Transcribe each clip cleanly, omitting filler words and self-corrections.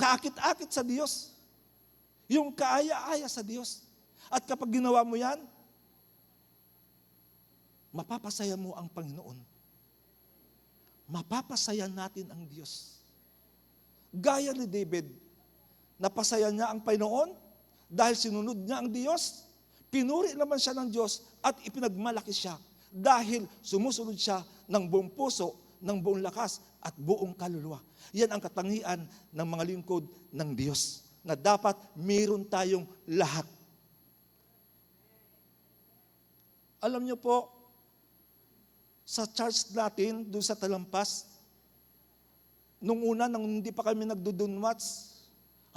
kaakit-akit sa Diyos. Yung kaaya-aya sa Diyos. At kapag ginawa mo yan, mapapasaya mo ang Panginoon. Mapapasaya natin ang Diyos. Gaya ni David, napasaya niya ang Panginoon dahil sinunod niya ang Diyos. Pinuri naman siya ng Diyos at ipinagmalaki siya dahil sumusunod siya ng buong puso, ng buong lakas at buong kaluluwa. Yan ang katangian ng mga lingkod ng Diyos na dapat meron tayong lahat. Alam niyo po, sa church natin, doon sa Talampas, nung una, nang hindi pa kami nagdudunwats,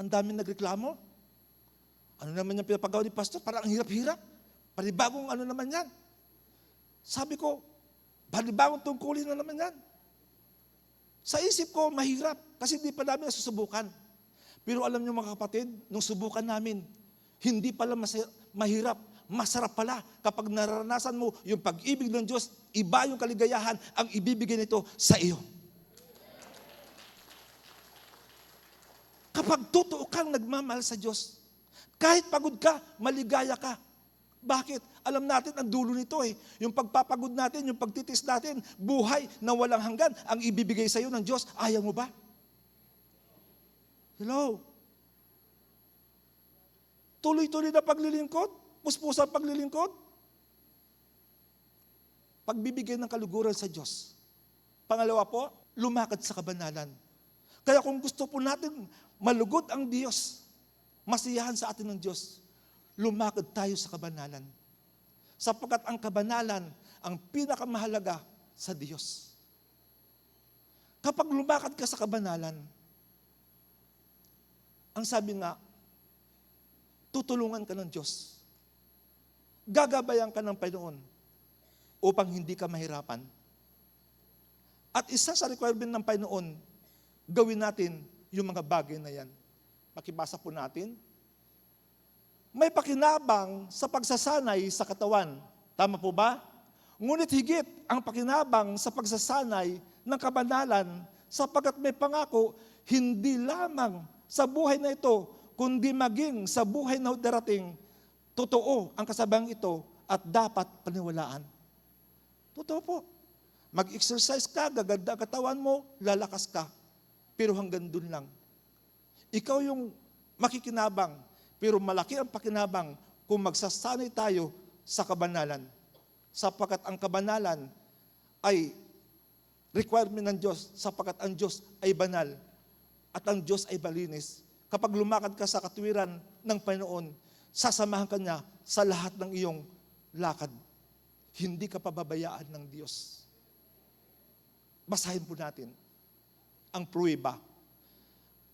ang daming nagreklamo. Ano naman yung pinapagawa ni Pastor? Parang ang hirap-hirap. Panibagong ano naman yan. Sabi ko, panibagong tungkulin na naman yan. Sa isip ko, mahirap. Kasi hindi pa namin nasusubukan. Pero alam niyo mga kapatid, nung subukan namin, hindi pala mahirap. Masarap pala kapag naranasan mo yung pag-ibig ng Diyos, iba yung kaligayahan ang ibibigay nito sa iyo. Kapag totoo kang nagmamahal sa Diyos, kahit pagod ka, maligaya ka. Bakit? Alam natin ang dulo nito Yung pagpapagod natin, yung pagtitis natin, buhay na walang hanggan, ang ibibigay sa iyo ng Diyos, ayaw mo ba? Hello? Tuloy-tuloy na paglilingkod? Puspusang paglilingkod? Pagbibigay ng kaluguran sa Diyos. Pangalawa po, lumakad sa kabanalan. Kaya kung gusto po natin malugod ang Diyos, masiyahan sa atin ng Diyos, lumakad tayo sa kabanalan. Sapagkat ang kabanalan ang pinakamahalaga sa Diyos. Kapag lumakad ka sa kabanalan, ang sabi nga, tutulungan ka ng Diyos. Gagabayan ka ng Panginoon upang hindi ka mahirapan. At isa sa requirement ng Panginoon, gawin natin yung mga bagay na yan. Makibasa po natin. May pakinabang sa pagsasanay sa katawan. Tama po ba? Ngunit higit ang pakinabang sa pagsasanay ng kabanalan sapagkat may pangako, hindi lamang sa buhay na ito, kundi maging sa buhay na darating, totoo ang kasabang ito at dapat paniwalaan. Totoo po. Mag-exercise ka, gaganda ang katawan mo, lalakas ka. Pero hanggang dun lang. Ikaw yung makikinabang, pero malaki ang pakinabang kung magsasanay tayo sa kabanalan. Sapagkat ang kabanalan ay requirement ng Diyos, sapagkat ang Diyos ay banal at ang Diyos ay malinis. Kapag lumakad ka sa katuwiran ng Panginoon, sasamahan ka niya sa lahat ng iyong lakad. Hindi ka pababayaan ng Diyos. Basahin po natin ang pruweba.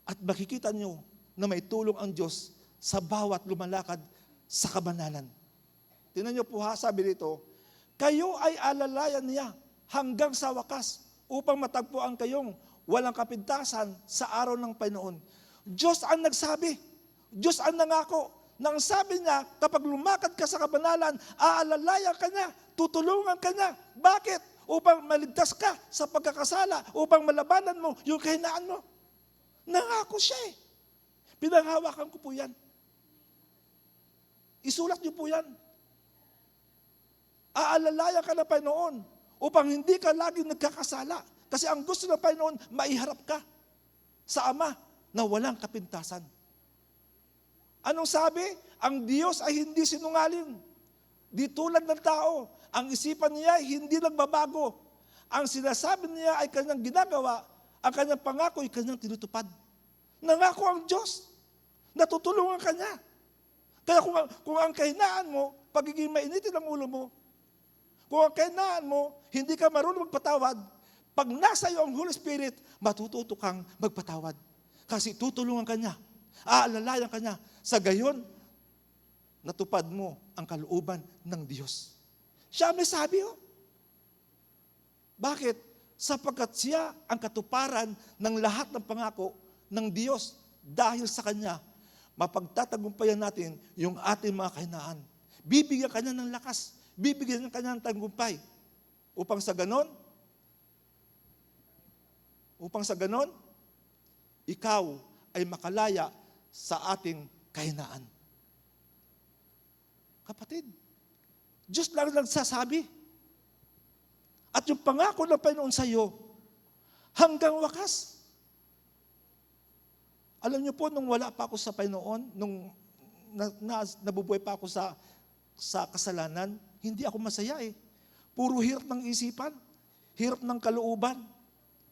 At makikita nyo na may tulong ang Diyos sa bawat lumalakad sa kabanalan. Tingnan nyo po sabi dito, kayo ay alalayan niya hanggang sa wakas upang matagpuan kayong walang kapintasan sa araw ng Panginoon. Diyos ang nagsabi, Diyos ang nangako, nang sabi niya, kapag lumakad ka sa kabanalan, aalalayan ka niya, tutulungan ka niya. Bakit? Upang maligtas ka sa pagkakasala, upang malabanan mo yung kahinaan mo. Nangako siya Pinanghawakan ko po yan. Isulat niyo po yan. Aalalayan ka ng Panginoon upang hindi ka laging nagkakasala. Kasi ang gusto ng Panginoon, maiharap ka sa Ama na walang kapintasan. Anong sabi? Ang Diyos ay hindi sinungaling. Di tulad ng tao. Ang isipan niya ay hindi nagbabago. Ang sinasabi niya ay kanyang ginagawa, ang kanyang pangako ay kanyang tinutupad. Nangako ang Diyos. Natutulungan ka niya. Kaya kung ang kahinaan mo, pagiging mainitin ang ulo mo, kung ang kahinaan mo, hindi ka marunong magpatawad, pag nasa iyo ang Holy Spirit, matututo kang magpatawad. Kasi tutulungan ka niya. Aalalayan ka niya. Sa gayon, natupad mo ang kalooban ng Diyos. Siya may sabi Bakit? Sapagkat siya ang katuparan ng lahat ng pangako ng Diyos. Dahil sa Kanya, mapagtatagumpayan natin yung ating mga kahinaan. Bibigyan Kanya ng lakas. Bibigyan Kanya ng tagumpay. Upang sa ganon, ikaw ay makalaya sa ating kahinaan. Kapatid, Diyos lang nagsasabi. At yung pangako ng Panginoon sa iyo, hanggang wakas. Alam niyo po, nung wala pa ako sa Panginoon, nung nabubuhay pa ako sa kasalanan, hindi ako masaya eh. Puro hirap ng isipan, hirap ng kalooban.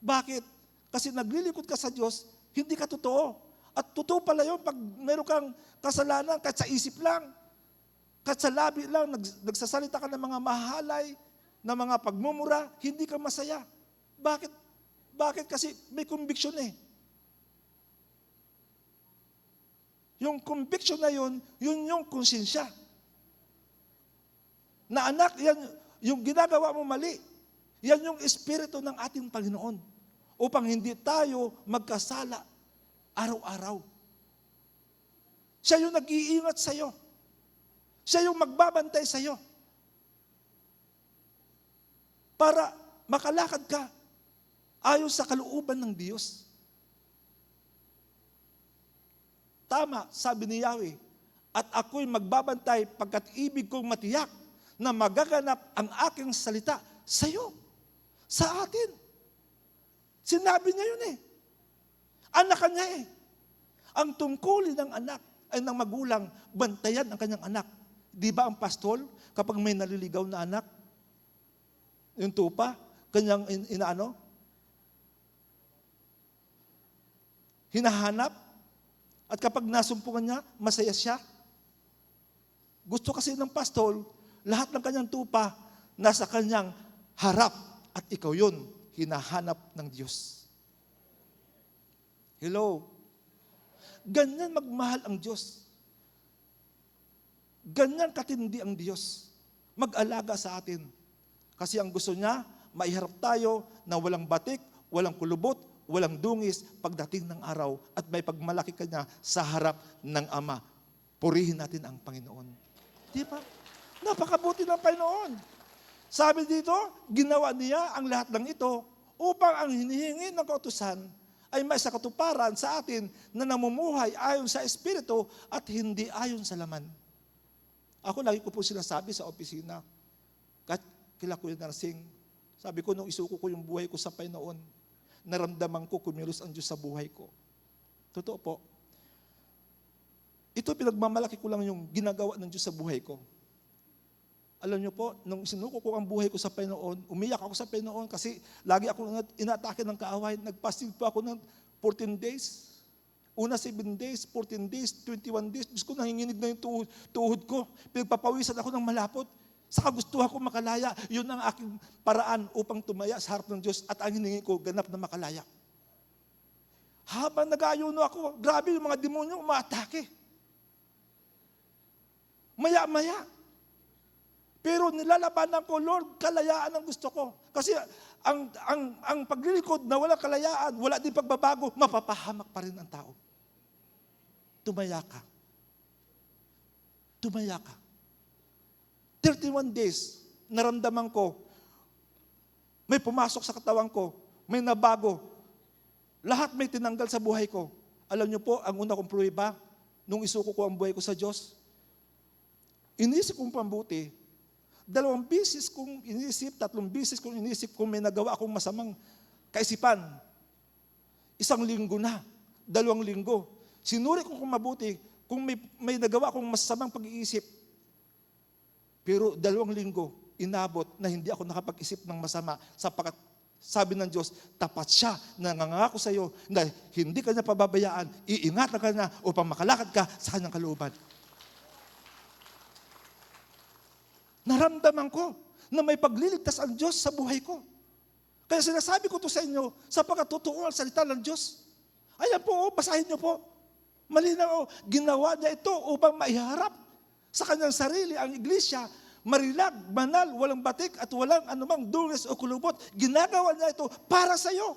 Bakit? Kasi naglilingkod ka sa Diyos, hindi ka totoo. At totoo pala yun pag meron kang kasalanan, kahit sa isip lang, kahit sa labi lang, nagsasalita ka ng mga mahalay, ng mga pagmumura, hindi ka masaya. Bakit? Bakit? Kasi may conviction eh. Yung conviction na yun yung konsensya. Na anak, yan, yung ginagawa mo mali, yan yung espiritu ng ating Panginoon upang hindi tayo magkasala araw-araw. Siya yung nag-iingat sa'yo. Siya yung magbabantay sa'yo. Para makalakad ka ayon sa kalooban ng Diyos. Tama, sabi ni Yahweh, at ako'y magbabantay pagkat ibig kong matiyak na magaganap ang aking salita sa iyo, sa atin. Sinabi niya yun eh. Anak niya eh. Ang tungkulin ng anak ay ng magulang, bantayan ang kanyang anak. Di ba ang pastol, kapag may naliligaw na anak, yung tupa, kanyang hinahanap, at kapag nasumpungan niya, masaya siya. Gusto kasi ng pastol, lahat ng kanyang tupa, nasa kanyang harap, at ikaw yun, hinahanap ng Diyos. Hello? Ganyan magmahal ang Diyos. Ganyan katindi ang Diyos. Mag-alaga sa atin. Kasi ang gusto niya, maiharap tayo na walang batik, walang kulubot, walang dungis pagdating ng araw at may pagmalaki ka niya sa harap ng Ama. Purihin natin ang Panginoon. Di ba? Napakabuti ng Panginoon. Sabi dito, ginawa niya ang lahat ng ito upang ang hinihingi ng kautusan ay may sa katuparan sa atin na namumuhay ayon sa Espiritu at hindi ayon sa laman. Ako lagi ko po sinasabi sa opisina, kahit kila Kuya Narsing, sabi ko nung isuko ko yung buhay ko sa Panginoon, naramdaman ko kumilos ang Diyos sa buhay ko. Totoo po. Ito pinagmamalaki ko lang yung ginagawa ng Diyos sa buhay ko. Alam niyo po, nung sinuko ko ang buhay ko sa Panginoon, umiyak ako sa Panginoon kasi lagi ako inatake ng kaaway. Nagpastig po ako ng 14 days. Una 7 days, 14 days, 21 days. Diyos ko, nanginginig na yung tuhod ko. Pinagpapawisan ako ng malapot. Saka gusto ako makalaya. Yun ang aking paraan upang tumaya sa harap ng Diyos at ang hiningi ko, ganap na makalaya. Habang nag-ayuno ako, grabe yung mga demonyo umaatake. Maya-maya. Pero nilalabanan ko, Lord, kalayaan ang gusto ko. Kasi ang paglilikod na wala kalayaan, wala din pagbabago, mapapahamak pa rin ang tao. Tumaya ka. Tumaya ka. 31 days, naramdaman ko, may pumasok sa katawan ko, may nabago. Lahat may tinanggal sa buhay ko. Alam niyo po, ang una kong pruweba, nung isuko ko ang buhay ko sa Diyos, inisip kong pambuti, 2 bisis kong inisip, 3 bisis kong inisip kung may nagawa akong masamang kaisipan. 1 linggo na, 2 linggo. Sinuri ko kung mabuti, kung may nagawa akong masamang pag-iisip. Pero 2 linggo, inabot na hindi ako nakapag-isip ng masama sapagkat sabi ng Diyos, tapat siya na nangangako sa iyo na hindi ka niya pababayaan, iingatan ka na upang makalakad ka sa kanyang kalooban. Naramdaman ko na may pagliligtas ang Diyos sa buhay ko. Kaya sinasabi ko to sa inyo, sapagkat totoo ang salita ng Diyos. Ayan po, basahin niyo po. Malinaw, ginawa niya ito upang maiharap sa kanyang sarili ang iglesia, marilag, banal, walang batik at walang anumang dungis o kulubot. Ginagawa niya ito para sa iyo.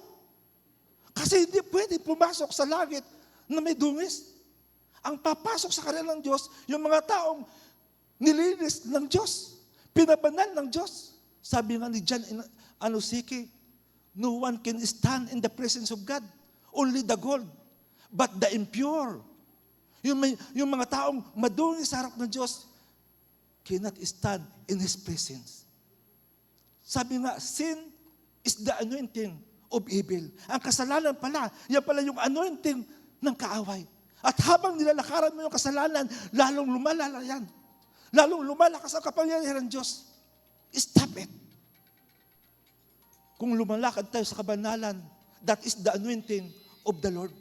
Kasi hindi pwede pumasok sa langit na may dungis. Ang papasok sa kanila ng Diyos, yung mga taong nilinis ng Diyos, pinabanal ng Diyos. Sabi nga ni John Anosike, no one can stand in the presence of God, only the gold. But the impure, yung mga taong madungis sa harap ng Diyos, cannot stand in His presence. Sabi nga, sin is the anointing of evil. Ang kasalanan pala, yan pala yung anointing ng kaaway. At habang nilalakaran mo yung kasalanan, lalong lumalala yan. Lalong lumalakas ang kapangyarihan ng Diyos. Stop it. Kung lumalakad tayo sa kabanalan, that is the anointing of the Lord.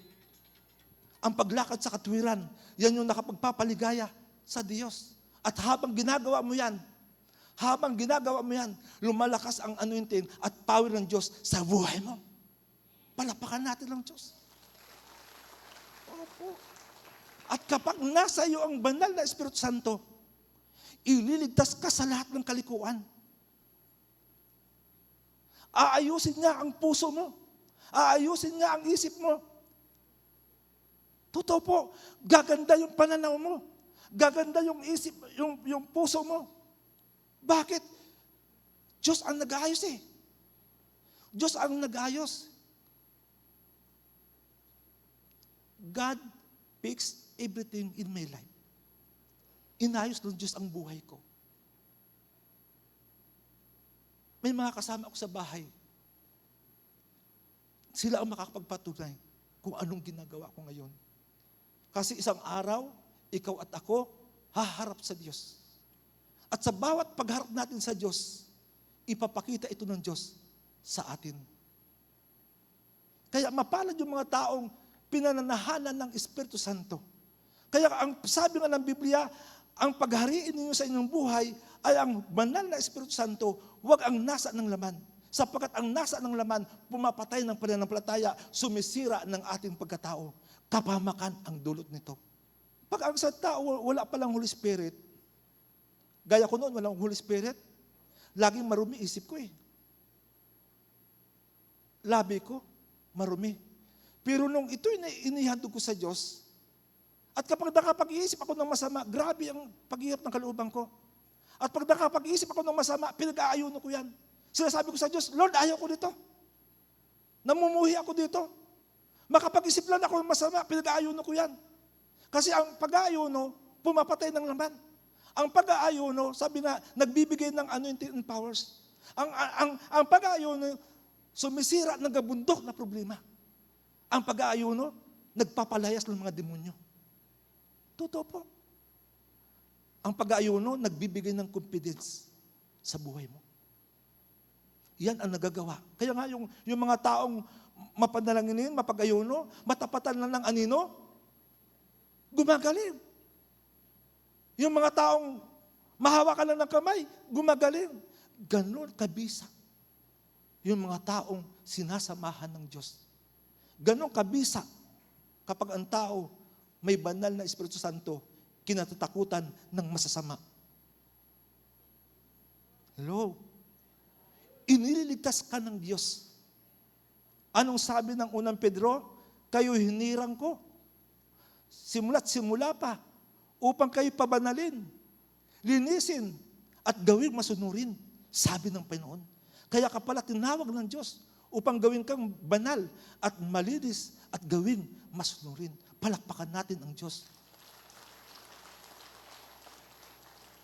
Ang paglakad sa katwiran, yan yung nakapagpapaligaya sa Diyos. At habang ginagawa mo yan, lumalakas ang anointing at power ng Diyos sa buhay mo. Palapakan natin ang Diyos. Opo. At kapag nasa iyo ang banal na Espiritu Santo, ililigtas ka sa lahat ng kalikuan. Aayusin niya ang puso mo. Aayusin niya ang isip mo. Totoo po, gaganda yung pananaw mo. Gaganda yung isip, yung puso mo. Bakit? Diyos ang nag-aayos eh. Diyos ang nag-aayos. God fixed everything in my life. Inayos ng Diyos ang buhay ko. May mga kasama ako sa bahay. Sila ang makakapagpatunay kung anong ginagawa ko ngayon. Kasi isang araw, ikaw at ako, haharap sa Diyos. At sa bawat pagharap natin sa Diyos, ipapakita ito ng Diyos sa atin. Kaya mapalad yung mga taong pinananahanan ng Espiritu Santo. Kaya ang sabi nga ng Biblia, ang paghariin ninyo sa inyong buhay ay ang banal na Espiritu Santo, huwag ang nasa ng laman. Sapagkat ang nasa ng laman, pumapatay ng pananampalataya, sumisira ng ating pagkatao. Kapamakan ang dulot nito. Pag ang sa tao, wala palang Holy Spirit, gaya ko noon, walang Holy Spirit, laging marumi isip ko eh. Labi ko, marumi. Pero nung ito'y inihandog ko sa Diyos, at kapag nakapag-iisip ako ng masama, grabe ang paghihirap ng kalooban ko. At pag nakapag-iisip ako ng masama, pinag-aayuno ko yan. Sinasabi ko sa Diyos, Lord, ayaw ko dito. Namumuhi ako dito. Makapag-isip lang ako ng masama, pinag-aayuno ko yan. Kasi ang pag-aayuno, pumapatay ng laman. Ang pag-aayuno, sabi na, nagbibigay ng anointing and powers. Ang pag-aayuno, sumisira ng gabundok na problema. Ang pag-aayuno, nagpapalayas ng mga demonyo. Totoo po. Ang pag-aayuno, nagbibigay ng confidence sa buhay mo. Yan ang nagagawa. Kaya nga yung mga taong mapanalanginin, mapag-ayuno, matapatan lang ng anino, gumagaling. Yung mga taong mahawakan lang ng kamay, gumagaling. Ganon kabisa. Yung mga taong sinasamahan ng Diyos. Ganon kabisa kapag ang tao may banal na Espiritu Santo, kinatatakutan ng masasama. Hello? Iniligtas ka ng Diyos. Anong sabi ng unang Pedro? Kayo hinirang ko. Simula't simula pa, upang kayo pabanalin, linisin, at gawing masunurin, sabi ng Panginoon. Kaya ka pala tinawag ng Diyos upang gawin kang banal at malinis at gawing masunurin. Palakpakan natin ang Diyos.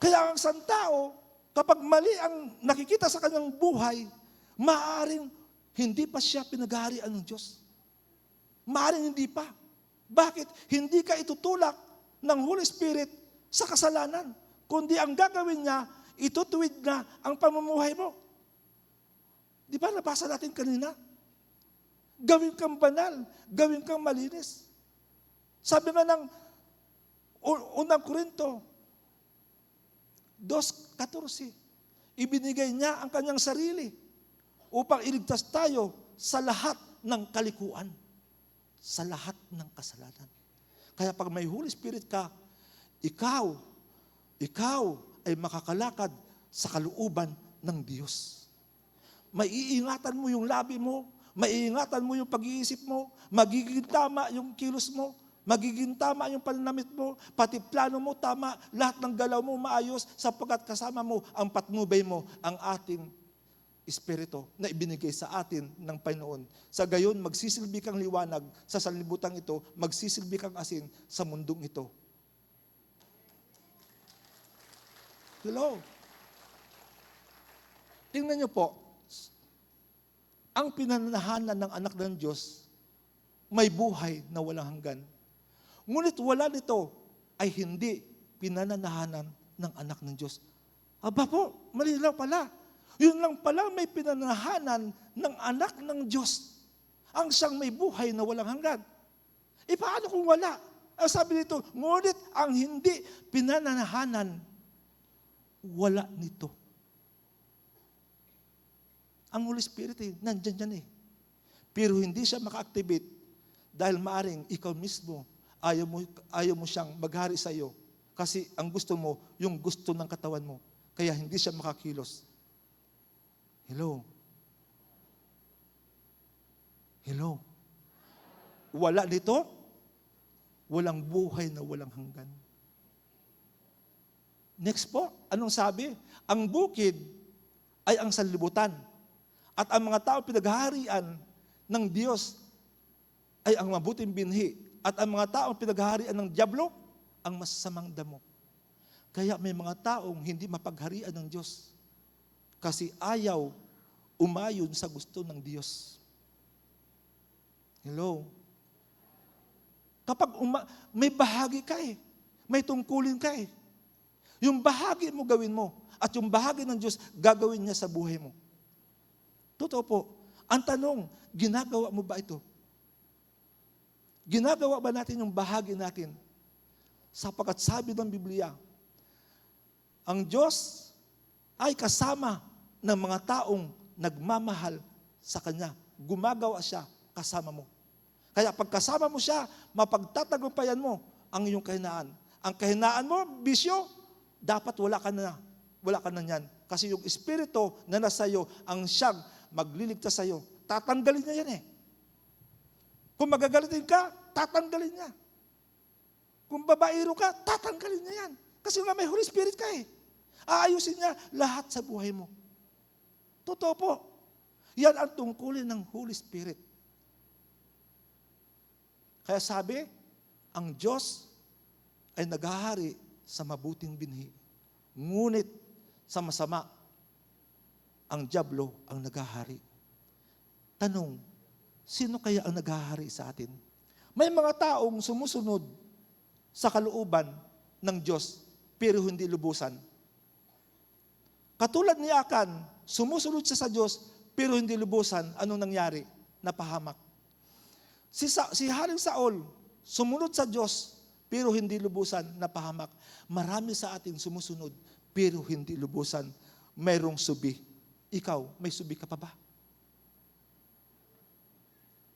Kaya ang isang tao, kapag mali ang nakikita sa kanyang buhay, maaaring hindi pa siya pinaghaharian ng Diyos. Maaaring hindi pa. Bakit? Hindi ka itutulak ng Holy Spirit sa kasalanan. Kundi ang gagawin niya, itutuwid na ang pamumuhay mo. Di ba nabasa natin kanina? Gawin kang banal, gawin kang malinis. Sabi nga ng unang Korinto 2:14, ibinigay niya ang kanyang sarili upang iligtas tayo sa lahat ng kalikuan, sa lahat ng kasalanan. Kaya pag may Holy Spirit ka, ikaw ay makakalakad sa kalooban ng Diyos. Maiingatan mo yung labi mo, maiingatan mo yung pag-iisip mo, magiging tama yung kilos mo, magiging tama yung pananamit mo, pati plano mo tama, lahat ng galaw mo maayos sapagkat kasama mo ang patnubay mo, ang ating Espiritu na ibinigay sa atin ng Panginoon. Sa gayon, magsisilbi kang liwanag sa sanlibutan ito, magsisilbi kang asin sa mundong ito. Hello? Tingnan niyo po, ang pinananahanan ng anak ng Diyos, may buhay na walang hanggan. Ngunit wala nito ay hindi pinananahanan ng anak ng Diyos. Aba po, malinaw pala. Yun lang pala may pinananahanan ng anak ng Diyos. Ang siyang may buhay na walang hanggan. E paano kung wala? Ang sabi nito, ngunit ang hindi pinananahanan, wala nito. Ang Holy Spirit nandyan dyan Pero hindi siya maka-activate dahil maaring ikaw mismo, ayaw mo siyang maghari sa iyo. Kasi ang gusto mo, yung gusto ng katawan mo. Kaya hindi siya makakilos. Hello? Hello? Wala nito, walang buhay na walang hanggan. Next po, anong sabi? Ang bukid ay ang sanlibutan. At ang mga tao pinaghaharian ng Diyos ay ang mabuting binhi. At ang mga tao pinaghaharian ng dyablo, ang masasamang damo. Kaya may mga taong hindi mapagharian ng Diyos. Kasi ayaw umayon sa gusto ng Diyos. Hello? Kapag may bahagi ka may tungkulin ka Yung bahagi mo gawin mo, at yung bahagi ng Diyos gagawin niya sa buhay mo. Totoo po. Ang tanong, ginagawa mo ba ito? Ginagawa ba natin yung bahagi natin? Sapagkat sabi ng Biblia, ang Diyos ay kasama ng mga taong nagmamahal sa Kanya. Gumagawa siya kasama mo. Kaya pag kasama mo siya, mapagtatagumpayan mo ang iyong kahinaan. Ang kahinaan mo, bisyo, dapat wala ka na. Wala ka na yan. Kasi yung Espiritu na nasa iyo, ang siyang magliligtas sa iyo. Tatanggalin niya yan Kung magagalitin ka, tatanggalin niya. Kung babaero ka, tatanggalin niya yan. Kasi nga may Holy Spirit ka Aayusin niya lahat sa buhay mo. Totoo po. Yan ang tungkulin ng Holy Spirit. Kaya sabi, ang Diyos ay naghahari sa mabuting binhi. Ngunit sa masama, ang dyablo ang naghahari. Tanong, sino kaya ang naghahari sa atin? May mga taong sumusunod sa kalooban ng Diyos, pero hindi lubusan. Katulad ni Akan, sumusunod siya sa Diyos, pero hindi lubusan. Anong nangyari? Napahamak. Si Haring Saul, sumunod sa Diyos, pero hindi lubusan, napahamak. Marami sa atin sumusunod, pero hindi lubusan. Mayroong subi. Ikaw, may subi ka pa ba?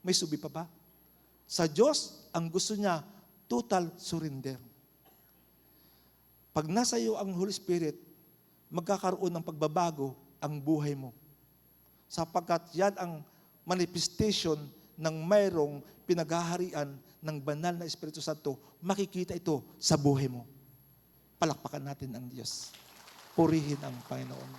May subi pa ba? Sa Diyos, ang gusto niya, total surrender. Pag nasa iyo ang Holy Spirit, magkakaroon ng pagbabago ang buhay mo. Sapagkat yan ang manifestation ng mayroong pinaghaharian ng banal na Espiritu Santo. Makikita ito sa buhay mo. Palakpakan natin ang Diyos. Purihin ang Panginoon.